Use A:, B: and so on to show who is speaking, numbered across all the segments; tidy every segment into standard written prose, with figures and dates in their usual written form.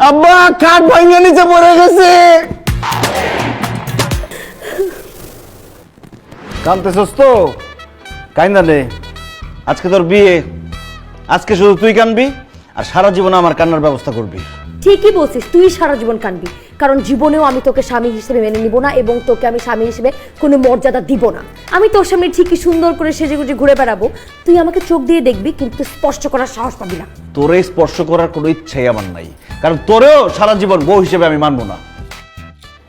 A: আব্বা কাঠ ভাঙা নিচে পড়ে গেছে। কাঁদতেছস তো? কাইন্দা নে, আজকে তোর বিয়ে, আজকে শুধু তুই কানবি আর সারা জীবন আমার কান্নার ব্যবস্থা করবি।
B: ঠিকই বলছিস, তুই সারা জীবন কানবি, কারণ জীবনেও আমি তোকে স্বামী হিসেবে মেনে নিব না এবং তোকে আমি স্বামী হিসেবে কোনো মর্যাদা দিব না। আমি তোর সামনে ঠিকই সুন্দর করে সেজেগুজে ঘুরে বেড়াবো, তুই আমাকে চোখ দিয়ে দেখবি কিন্তু স্পর্শ করার সাহস পাবি না।
A: তোরে স্পর্শ করার কোনো ইচ্ছাই আমার নাই, কারণ তোরেও সারা জীবন বউ হিসেবে আমি মানবো না।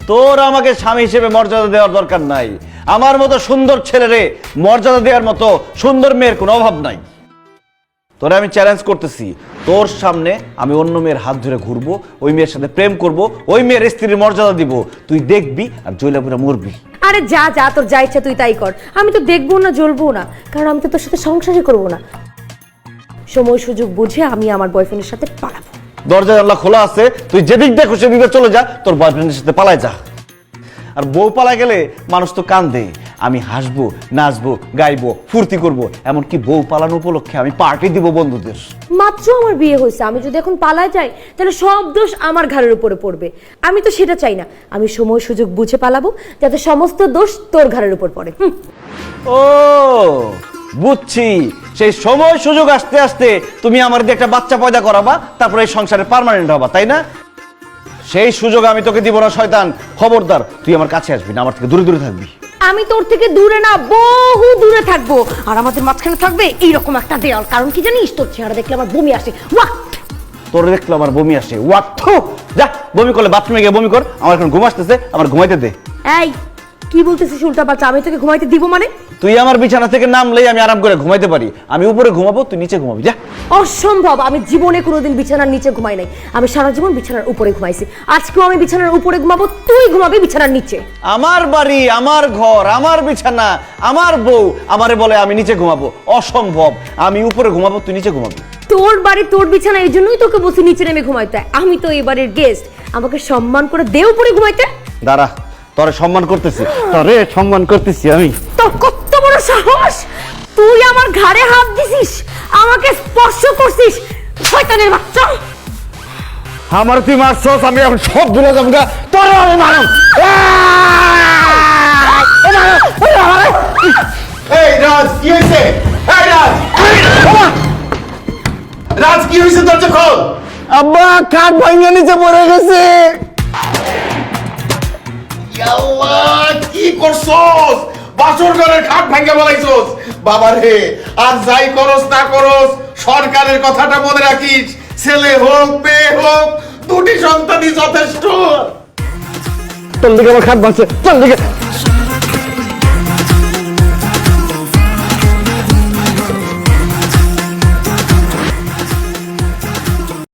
A: তোর আমাকে স্বামী হিসেবে মর্যাদা দেওয়ার দরকার নাই। আমার মতো সুন্দর ছেলেরে মর্যাদা দেওয়ার মতো সুন্দর মেয়ের কোনো অভাব নাই। তোরে আমি চ্যালেঞ্জ করতেছি, তোর সামনে আমি অন্য মেয়ের হাত ধরে ঘুরবো, ওই মেয়ের সাথে প্রেম করব, ওই মেয়ের স্ত্রীর মর্যাদা দিব, তুই দেখবি আর জৈলাপুরা মরবি।
B: আরে যা যা, তোর যা ইচ্ছা তুই তাই কর, আমি তো দেখবো না জ্বলবো না, কারণ আমি তো তোর সাথে সংসারই করবো না। সময় সুযোগ বুঝে আমি আমার বয়ফ্রেন্ডের সাথে পালাবো।
A: দরজা জানলা খোলা আছে, তুই যেদিক দেখো সেদিকে চলে যা, তোর বয়ফ্রেন্ডের সাথে পালায় যা। আর বউ পালা গেলে মানুষ তো কান্দে, আমি হাসবো, নাচবো, গাইবো, ফুর্তি করব, এমনকি বউ পালানো উপলক্ষে আমি পার্টি দিব বন্ধুদের।
B: মাত্র আমার বিয়ে হয়েছে, আমি যদি এখন পালায় যাই তাহলে সব দোষ আমার ঘাড়ের উপরে পড়বে। আমি তো সেটা চাই না, আমি সময় সুযোগ বুঝে পালাবো যাতে সমস্ত দোষ তোর ঘাড়ের উপর পড়ে।
A: ও বুঝছি, সেই সময় সুযোগ আসতে আসতে তুমি আমার দিয়ে একটা বাচ্চা পয়দা করাবা, তারপরে এই সংসারে পার্মানেন্ট হবা, তাই না? সেই সুযোগ আমি তোকে দিব না শয়তান। খবরদার, তুই আমার কাছে আসবি না, আমার থেকে দূরে দূরে থাকবি।
B: আমি তোর থেকে দূরে না, বহু দূরে থাকবো, আর আমাদের মাঝখানে থাকবে এইরকম একটা দেওয়াল। কারণ কি জানিস, তোর চেহারা দেখলে আমার বমি আসে।
A: তোর দেখলে আমার বমি আসে। যা বমি করলে বাথরুমে গিয়ে বমি কর, আমার এখন ঘুম আসতেছে, আমার ঘুমাইতে দে।
B: এই কি বলতেছিস উল্টা পাল্টা? আমি তোকে ঘুমাইতে দিব মানে?
A: তুই আমার বিছানা থেকে নামলেই আমি আরাম করে ঘুমাইতে পারি। আমি উপরে ঘুমাবো, তুই নিচে ঘুমাবি, যা।
B: অসম্ভব, আমি জীবনে কোনোদিন বিছানার নিচে ঘুমাই নাই, আমি সারা জীবন বিছানার উপরে ঘুমাইছি। আজকেও আমি বিছানার উপরে ঘুমাবো, তুই ঘুমাবি বিছানার নিচে।
A: আমার বাড়ি, আমার ঘর, আমার বিছানা, আমার বউ আমারে বলে আমি নিচে ঘুমাবো। অসম্ভব, আমি উপরে ঘুমাবো, তুই নিচে ঘুমাবি।
B: তোর বাড়ি তোর বিছানা, এই জন্যই তোকে বসে নিচে নেমে ঘুমাইতে। আমি তো এই বাড়ির গেস্ট, আমাকে সম্মান করে দে উপরে ঘুমাইতে।
A: দাঁড়া, তোরে সম্মান করতেছি, তোরে সম্মান করতেছি আমি।
B: তোর কত বড় সাহস, তুই আমার ঘাড়ে হাত দিছিস, আমাকে স্পর্শ করছিস, শয়তানের বাচ্চা।
A: আমার তুই মারছস, আমি এখন সব ভুলে যাবো গা, তোরে আমি মারব।
C: এই রাজ, কি হয়েছে? এই রাজ, রাজ কি হয়েছে? দরজা খোল।
A: আব্বা কাঠ ভাঙা নিচে পড়ে গেছে।
C: আল্লাহ, কি করছস? বাসর ঘরের খাট ভাঙা বলাইছস। বাবা রে, আর যাই করস না করস, সরকারের কথাটা মনে রাখিস। ছেলে হোক মেয়ে হোক, দুটি সন্তানই যথেষ্ট।
A: তোর দিকে আমার খাট ভাঙছে, তোর দিকে।